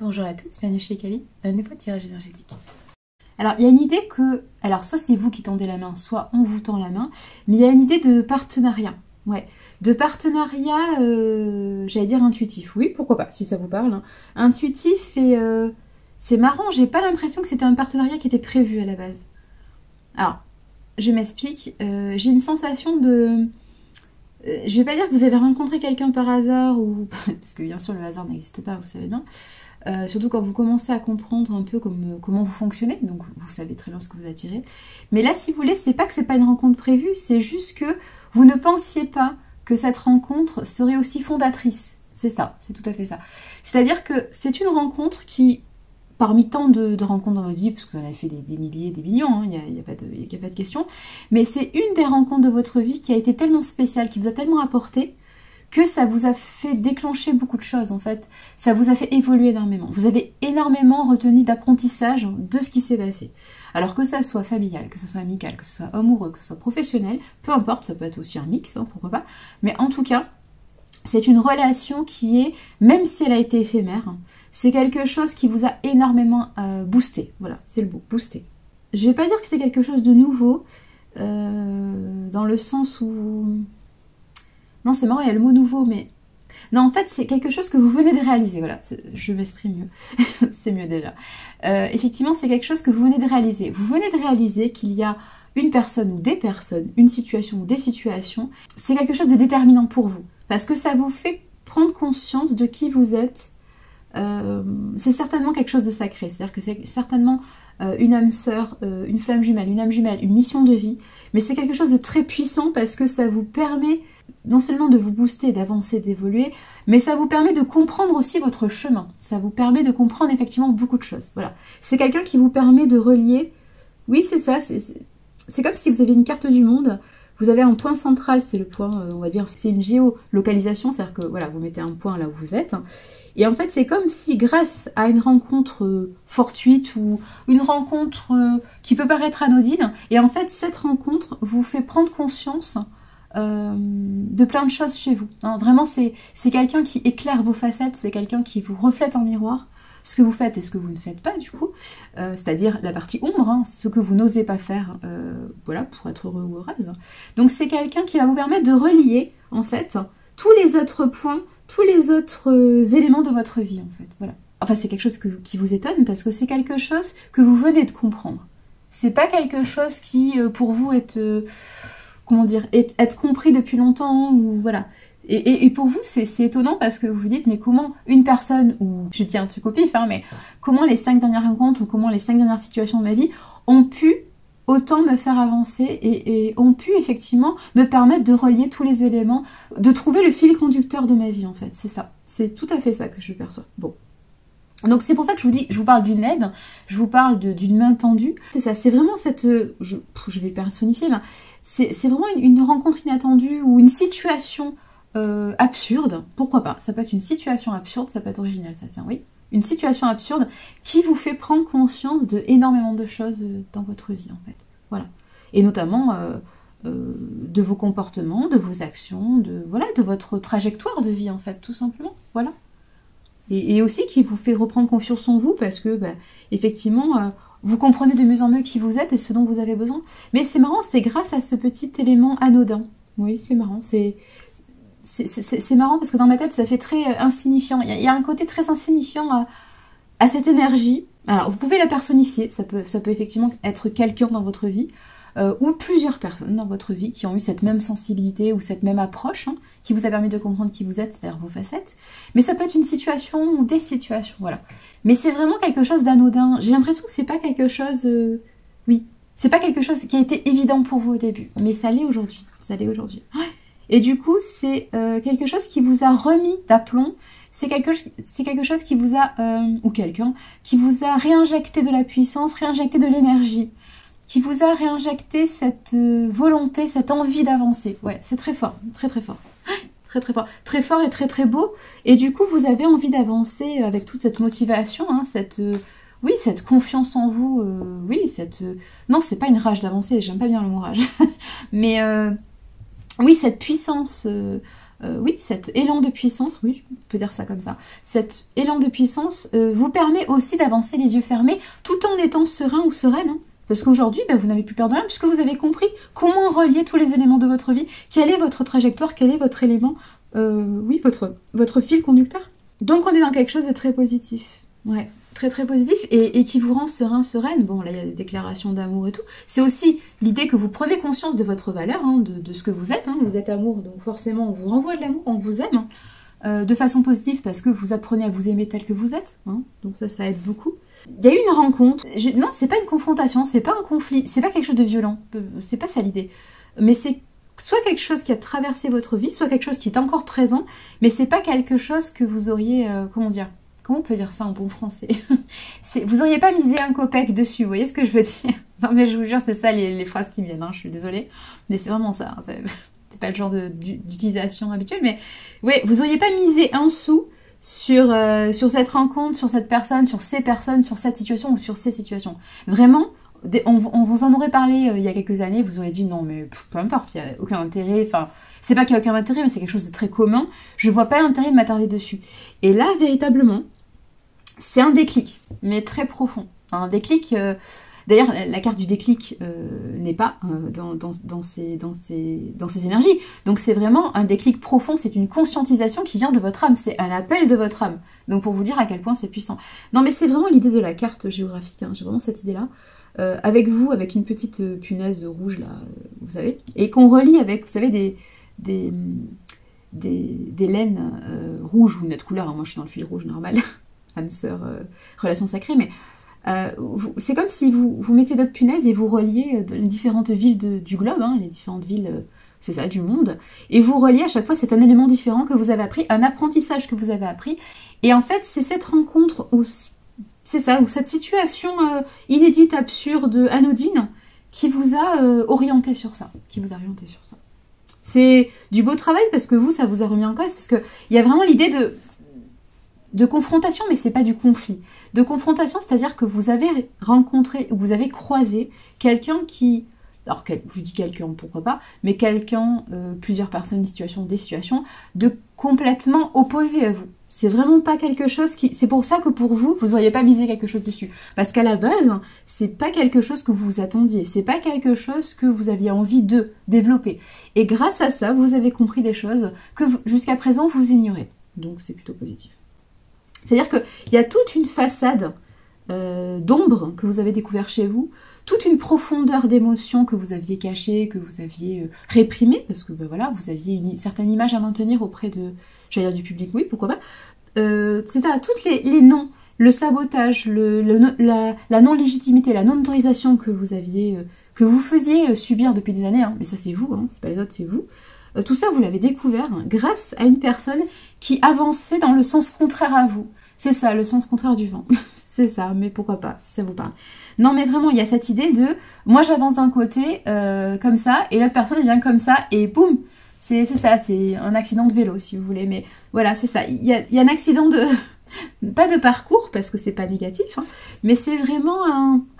Bonjour à tous, bienvenue chez Kali, un nouveau tirage énergétique. Alors il y a une idée que, alors soit c'est vous qui tendez la main, soit on vous tend la main, mais il y a une idée de partenariat. Ouais, de partenariat, j'allais dire intuitif. Oui, pourquoi pas, si ça vous parle. Hein. Intuitif et c'est marrant, j'ai pas l'impression que c'était un partenariat qui était prévu à la base. Alors, je m'explique, j'ai une sensation de... je vais pas dire que vous avez rencontré quelqu'un par hasard, ou parce que bien sûr le hasard n'existe pas, vous savez bien. Surtout quand vous commencez à comprendre un peu comment vous fonctionnez, donc vous savez très bien ce que vous attirez. Mais là, si vous voulez, c'est pas que c'est pas une rencontre prévue, c'est juste que vous ne pensiez pas que cette rencontre serait aussi fondatrice. C'est ça, c'est tout à fait ça. C'est-à-dire que c'est une rencontre qui, parmi tant de rencontres dans votre vie, parce que vous en avez fait des milliers, des millions, il n'y a pas de question, mais c'est une des rencontres de votre vie qui a été tellement spéciale, qui vous a tellement apporté, que ça vous a fait déclencher beaucoup de choses en fait. Ça vous a fait évoluer énormément. Vous avez énormément retenu d'apprentissage de ce qui s'est passé. Alors que ça soit familial, que ça soit amical, que ce soit amoureux, que ce soit professionnel, peu importe, ça peut être aussi un mix, hein, pourquoi pas. Mais en tout cas, c'est une relation qui est, même si elle a été éphémère, c'est quelque chose qui vous a énormément boosté. Voilà, c'est le mot, boosté. Je vais pas dire que c'est quelque chose de nouveau, dans le sens où... Non, c'est marrant, il y a le mot nouveau, mais... Non, en fait, c'est quelque chose que vous venez de réaliser, voilà, je m'exprime mieux, c'est mieux déjà. Effectivement, c'est quelque chose que vous venez de réaliser. Vous venez de réaliser qu'il y a une personne ou des personnes, une situation ou des situations, c'est quelque chose de déterminant pour vous, parce que ça vous fait prendre conscience de qui vous êtes. C'est certainement quelque chose de sacré, c'est-à-dire que c'est certainement une âme sœur, une flamme jumelle, une mission de vie, mais c'est quelque chose de très puissant parce que ça vous permet non seulement de vous booster, d'avancer, d'évoluer, mais ça vous permet de comprendre aussi votre chemin, ça vous permet de comprendre effectivement beaucoup de choses, voilà. C'est quelqu'un qui vous permet de relier, oui c'est ça, c'est comme si vous avez une carte du monde, vous avez un point central, c'est le point, on va dire, c'est une géolocalisation, c'est-à-dire que voilà, vous mettez un point là où vous êtes, et en fait c'est comme si grâce à une rencontre fortuite ou une rencontre qui peut paraître anodine, et en fait cette rencontre vous fait prendre conscience de plein de choses chez vous. Hein, vraiment c'est quelqu'un qui éclaire vos facettes, c'est quelqu'un qui vous reflète en miroir, ce que vous faites et ce que vous ne faites pas du coup, c'est-à-dire la partie ombre, hein, ce que vous n'osez pas faire, voilà, pour être heureux ou heureuse. Donc c'est quelqu'un qui va vous permettre de relier en fait tous les autres points, tous les autres éléments de votre vie en fait, voilà. Enfin c'est quelque chose qui vous étonne parce que c'est quelque chose que vous venez de comprendre. C'est pas quelque chose qui pour vous est, comment dire, être compris depuis longtemps ou voilà. Et pour vous, c'est étonnant parce que vous vous dites, mais comment une personne, ou je dis un truc au pif, hein, mais comment les 5 dernières rencontres ou comment les 5 dernières situations de ma vie ont pu autant me faire avancer et ont pu effectivement me permettre de relier tous les éléments, de trouver le fil conducteur de ma vie en fait, c'est ça. C'est tout à fait ça que je perçois. Bon. Donc c'est pour ça que je vous dis, je vous parle d'une aide, je vous parle d'une main tendue. C'est ça, c'est vraiment cette... Je vais le personnifier, mais c'est vraiment une rencontre inattendue ou une situation... absurde, pourquoi pas, ça peut être une situation absurde, ça peut être original, ça tient, oui, une situation absurde qui vous fait prendre conscience de énormément de choses dans votre vie en fait, voilà, et notamment de vos comportements, de vos actions, voilà, de votre trajectoire de vie en fait, tout simplement, voilà, et aussi qui vous fait reprendre confiance en vous parce que bah, effectivement vous comprenez de mieux en mieux qui vous êtes et ce dont vous avez besoin, mais c'est marrant, c'est grâce à ce petit élément anodin, oui c'est marrant, c'est marrant parce que dans ma tête ça fait très insignifiant, il y a un côté très insignifiant à cette énergie. Alors vous pouvez la personnifier, ça peut effectivement être quelqu'un dans votre vie ou plusieurs personnes dans votre vie qui ont eu cette même sensibilité ou cette même approche hein, qui vous a permis de comprendre qui vous êtes, c'est-à-dire vos facettes, mais ça peut être une situation ou des situations, voilà. Mais c'est vraiment quelque chose d'anodin, j'ai l'impression que c'est pas quelque chose, oui, c'est pas quelque chose qui a été évident pour vous au début, mais ça l'est aujourd'hui, ouais. Et du coup, c'est quelque chose qui vous a remis d'aplomb, c'est quelque chose qui vous a, ou quelqu'un, qui vous a réinjecté de la puissance, réinjecté de l'énergie, qui vous a réinjecté cette volonté, cette envie d'avancer. Ouais, c'est très fort, très très fort. Très très fort. Très fort et très très beau. Et du coup, vous avez envie d'avancer avec toute cette motivation, hein, oui, cette confiance en vous, oui, non, c'est pas une rage d'avancer, j'aime pas bien le mot rage, mais... oui, cette puissance oui, cet élan de puissance, oui, je peux dire ça comme ça, cet élan de puissance vous permet aussi d'avancer les yeux fermés tout en étant serein ou sereine. Hein. Parce qu'aujourd'hui, vous n'avez plus peur de rien puisque vous avez compris comment relier tous les éléments de votre vie, quelle est votre trajectoire, quel est votre élément, oui, votre fil conducteur. Donc on est dans quelque chose de très positif. Ouais, très très positif et qui vous rend serein, sereine. Bon, là il y a des déclarations d'amour et tout. C'est aussi l'idée que vous prenez conscience de votre valeur, hein, de ce que vous êtes. Hein. Vous êtes amour, donc forcément on vous renvoie de l'amour, on vous aime. De façon positive parce que vous apprenez à vous aimer tel que vous êtes. Hein. Donc ça aide beaucoup. Il y a eu une rencontre. Non, c'est pas une confrontation, c'est pas un conflit, c'est pas quelque chose de violent. C'est pas ça l'idée. Mais c'est soit quelque chose qui a traversé votre vie, soit quelque chose qui est encore présent, mais c'est pas quelque chose que vous auriez, comment dire, comment on peut dire ça en bon français? Vous auriez pas misé un copec dessus, vous voyez ce que je veux dire? Non mais je vous jure, c'est ça les phrases qui viennent, hein, je suis désolée, mais c'est vraiment ça, hein, c'est pas le genre d'utilisation habituelle, mais ouais, vous auriez pas misé un sou sur cette rencontre, sur cette personne, sur ces personnes, sur cette situation ou sur ces situations. Vraiment, on vous en aurait parlé il y a quelques années, vous aurez dit non mais peu importe, il n'y a aucun intérêt, enfin c'est pas qu'il n'y a aucun intérêt mais c'est quelque chose de très commun, je vois pas l'intérêt de m'attarder dessus. Et là véritablement, c'est un déclic, mais très profond. Un déclic, d'ailleurs la carte du déclic n'est pas dans ces énergies, donc c'est vraiment un déclic profond, c'est une conscientisation qui vient de votre âme, c'est un appel de votre âme, donc pour vous dire à quel point c'est puissant. Non mais c'est vraiment l'idée de la carte géographique, hein, j'ai vraiment cette idée là. Avec vous, avec une petite punaise rouge là, vous savez, et qu'on relie avec, vous savez, des laines rouges ou une autre couleur, hein, moi je suis dans le fil rouge normal, âme sœur, relation sacrée, mais c'est comme si vous mettez d'autres punaises et vous reliez les différentes villes du globe, hein, les différentes villes, c'est ça, du monde, et vous reliez à chaque fois, c'est un élément différent que vous avez appris, un apprentissage que vous avez appris, et en fait c'est cette rencontre où c'est ça, ou cette situation inédite, absurde, anodine, qui vous a orienté sur ça. C'est du beau travail parce que vous, ça vous a remis en cause, parce qu'il y a vraiment l'idée de confrontation, mais c'est pas du conflit. De confrontation, c'est-à-dire que vous avez rencontré, ou vous avez croisé quelqu'un qui... Alors, je dis quelqu'un, pourquoi pas, mais quelqu'un, plusieurs personnes, des situations, de complètement opposées à vous. C'est vraiment pas quelque chose qui... C'est pour ça que pour vous, vous n'auriez pas misé quelque chose dessus. Parce qu'à la base, c'est pas quelque chose que vous vous attendiez. C'est pas quelque chose que vous aviez envie de développer. Et grâce à ça, vous avez compris des choses que jusqu'à présent, vous ignorez. Donc c'est plutôt positif. C'est-à-dire qu'il y a toute une façade d'ombre que vous avez découvert chez vous, toute une profondeur d'émotions que vous aviez cachée, que vous aviez réprimée, parce que voilà, vous aviez une certaine image à maintenir auprès de, j'allais dire du public, oui, pourquoi pas. C'est-à-dire toutes les noms, le sabotage, la non-légitimité, la non-autorisation que vous aviez, que vous faisiez subir depuis des années, hein, mais ça c'est vous, hein, c'est pas les autres, c'est vous. Tout ça, vous l'avez découvert hein, grâce à une personne qui avançait dans le sens contraire à vous. C'est ça, le sens contraire du vent. C'est ça, mais pourquoi pas, si ça vous parle. Non, mais vraiment, il y a cette idée de, moi j'avance d'un côté, comme ça, et l'autre personne vient comme ça, et boum. C'est ça, c'est un accident de vélo, si vous voulez. Mais voilà, c'est ça. Il y a un accident de... pas de parcours, parce que c'est pas négatif, hein, mais c'est vraiment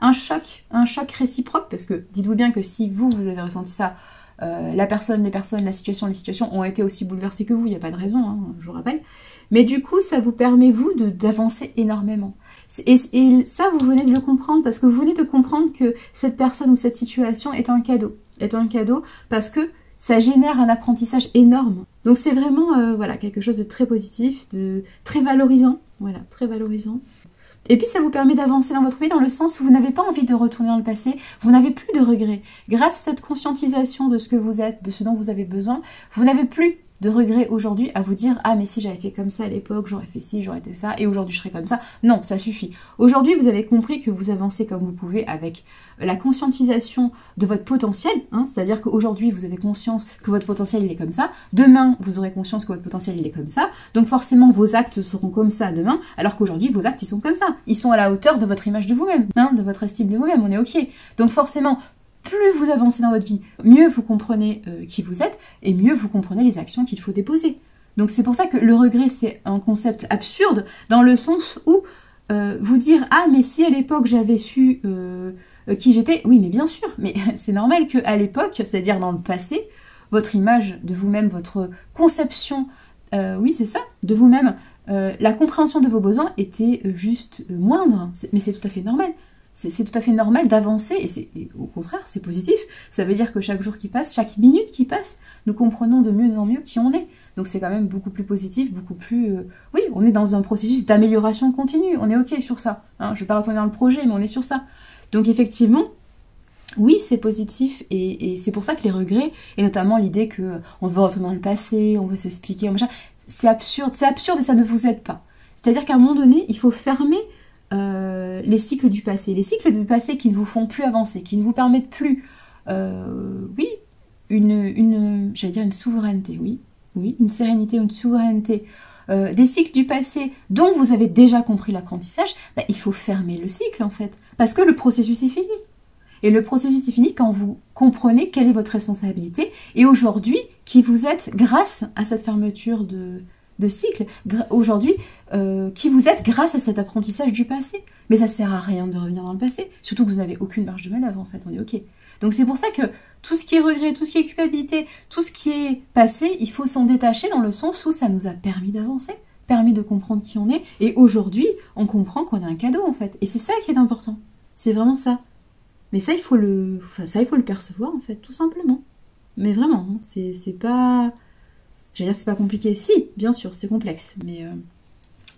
un choc réciproque, parce que dites-vous bien que si vous avez ressenti ça, la personne, les personnes, la situation, les situations ont été aussi bouleversées que vous, il n'y a pas de raison, hein, je vous rappelle. Mais du coup, ça vous permet, vous, d'avancer énormément. Et ça, vous venez de le comprendre, parce que vous venez de comprendre que cette personne ou cette situation est un cadeau. Est un cadeau parce que ça génère un apprentissage énorme. Donc c'est vraiment voilà, quelque chose de très positif, de très valorisant. Voilà, très valorisant. Et puis ça vous permet d'avancer dans votre vie dans le sens où vous n'avez pas envie de retourner dans le passé, vous n'avez plus de regrets. Grâce à cette conscientisation de ce que vous êtes, de ce dont vous avez besoin, vous n'avez plus de regrets aujourd'hui à vous dire « Ah mais si j'avais fait comme ça à l'époque, j'aurais fait ci, j'aurais été ça, et aujourd'hui je serais comme ça. » Non, ça suffit. Aujourd'hui vous avez compris que vous avancez comme vous pouvez avec la conscientisation de votre potentiel, hein, c'est-à-dire qu'aujourd'hui vous avez conscience que votre potentiel il est comme ça, demain vous aurez conscience que votre potentiel il est comme ça, donc forcément vos actes seront comme ça demain, alors qu'aujourd'hui vos actes ils sont comme ça, ils sont à la hauteur de votre image de vous-même, hein, de votre estime de vous-même, on est ok. Donc forcément, plus vous avancez dans votre vie, mieux vous comprenez qui vous êtes, et mieux vous comprenez les actions qu'il faut déposer. Donc c'est pour ça que le regret c'est un concept absurde, dans le sens où vous dire « Ah mais si à l'époque j'avais su qui j'étais », oui mais bien sûr, mais c'est normal qu'à l'époque, c'est-à-dire dans le passé, votre image de vous-même, votre conception, oui c'est ça, de vous-même, la compréhension de vos besoins était juste moindre. Mais c'est tout à fait normal. C'est tout à fait normal d'avancer, et au contraire, c'est positif. Ça veut dire que chaque jour qui passe, chaque minute qui passe, nous comprenons de mieux en mieux qui on est. Donc c'est quand même beaucoup plus positif, beaucoup plus... oui, on est dans un processus d'amélioration continue, on est OK sur ça. Hein, je ne vais pas retourner dans le projet, mais on est sur ça. Donc effectivement, oui, c'est positif, et c'est pour ça que les regrets, et notamment l'idée qu'on veut retourner dans le passé, on veut s'expliquer, c'est absurde et ça ne vous aide pas. C'est-à-dire qu'à un moment donné, il faut fermer les cycles du passé. Les cycles du passé qui ne vous font plus avancer, qui ne vous permettent plus, oui, j'allais dire une souveraineté, oui, une sérénité, une souveraineté. Des cycles du passé dont vous avez déjà compris l'apprentissage, bah, il faut fermer le cycle en fait, parce que le processus est fini. Et le processus est fini quand vous comprenez quelle est votre responsabilité et aujourd'hui qui vous êtes grâce à cette fermeture de cycle, aujourd'hui qui vous êtes grâce à cet apprentissage du passé. Mais ça sert à rien de revenir dans le passé, surtout que vous n'avez aucune marge de manœuvre en fait, on est OK. Donc c'est pour ça que tout ce qui est regret, tout ce qui est culpabilité, tout ce qui est passé, il faut s'en détacher dans le sens où ça nous a permis d'avancer, permis de comprendre qui on est, et aujourd'hui on comprend qu'on a un cadeau en fait. Et c'est ça qui est important, c'est vraiment ça. Mais ça il faut le percevoir en fait, tout simplement. Mais vraiment, hein, c'est pas... J'allais dire c'est pas compliqué, si, bien sûr, c'est complexe, mais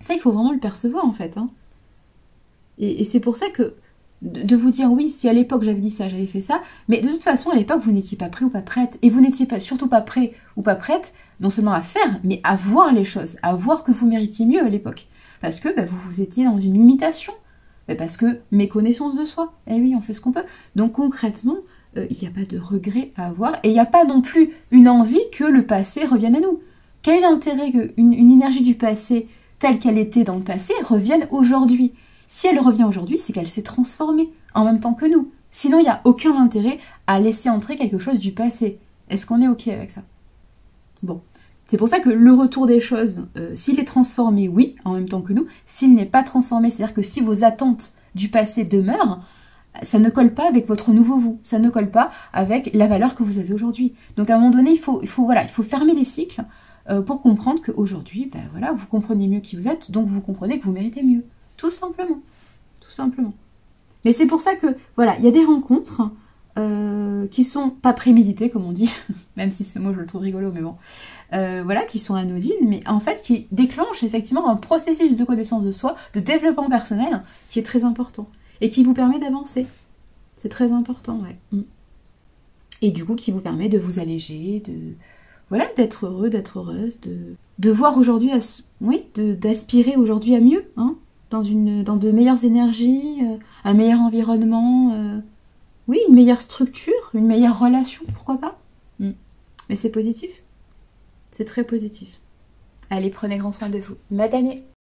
ça il faut vraiment le percevoir en fait. Hein. Et c'est pour ça que de vous dire oui, si à l'époque j'avais dit ça, j'avais fait ça, mais de toute façon à l'époque vous n'étiez pas prêt ou pas prête, et vous n'étiez surtout pas prêt ou pas prête, non seulement à faire, mais à voir les choses, à voir que vous méritiez mieux à l'époque. Parce que bah, vous étiez dans une limitation, parce que méconnaissance de soi, eh oui, on fait ce qu'on peut. Donc concrètement, il n'y a pas de regret à avoir, et il n'y a pas non plus une envie que le passé revienne à nous. Quel est l'intérêt qu'une énergie du passé, telle qu'elle était dans le passé, revienne aujourd'hui? Si elle revient aujourd'hui, c'est qu'elle s'est transformée, en même temps que nous. Sinon, il n'y a aucun intérêt à laisser entrer quelque chose du passé. Est-ce qu'on est OK avec ça? Bon. C'est pour ça que le retour des choses, s'il est transformé, oui, en même temps que nous. S'il n'est pas transformé, c'est-à-dire que si vos attentes du passé demeurent, ça ne colle pas avec votre nouveau vous, ça ne colle pas avec la valeur que vous avez aujourd'hui. Donc à un moment donné, il faut fermer les cycles pour comprendre qu'aujourd'hui, ben voilà, vous comprenez mieux qui vous êtes, donc vous comprenez que vous méritez mieux. Tout simplement. Tout simplement. Mais c'est pour ça que, voilà, il y a des rencontres qui sont pas préméditées, comme on dit, même si ce mot je le trouve rigolo, mais bon, voilà, qui sont anodines, mais en fait qui déclenchent effectivement un processus de connaissance de soi, de développement personnel, qui est très important. Et qui vous permet d'avancer. C'est très important, ouais. Et du coup, qui vous permet de vous alléger, voilà, d'être heureux, d'être heureuse, de voir aujourd'hui, oui, d'aspirer aujourd'hui à mieux, hein, dans de meilleures énergies, un meilleur environnement, oui, une meilleure structure, une meilleure relation, pourquoi pas. Mais c'est positif. C'est très positif. Allez, prenez grand soin de vous. Madame.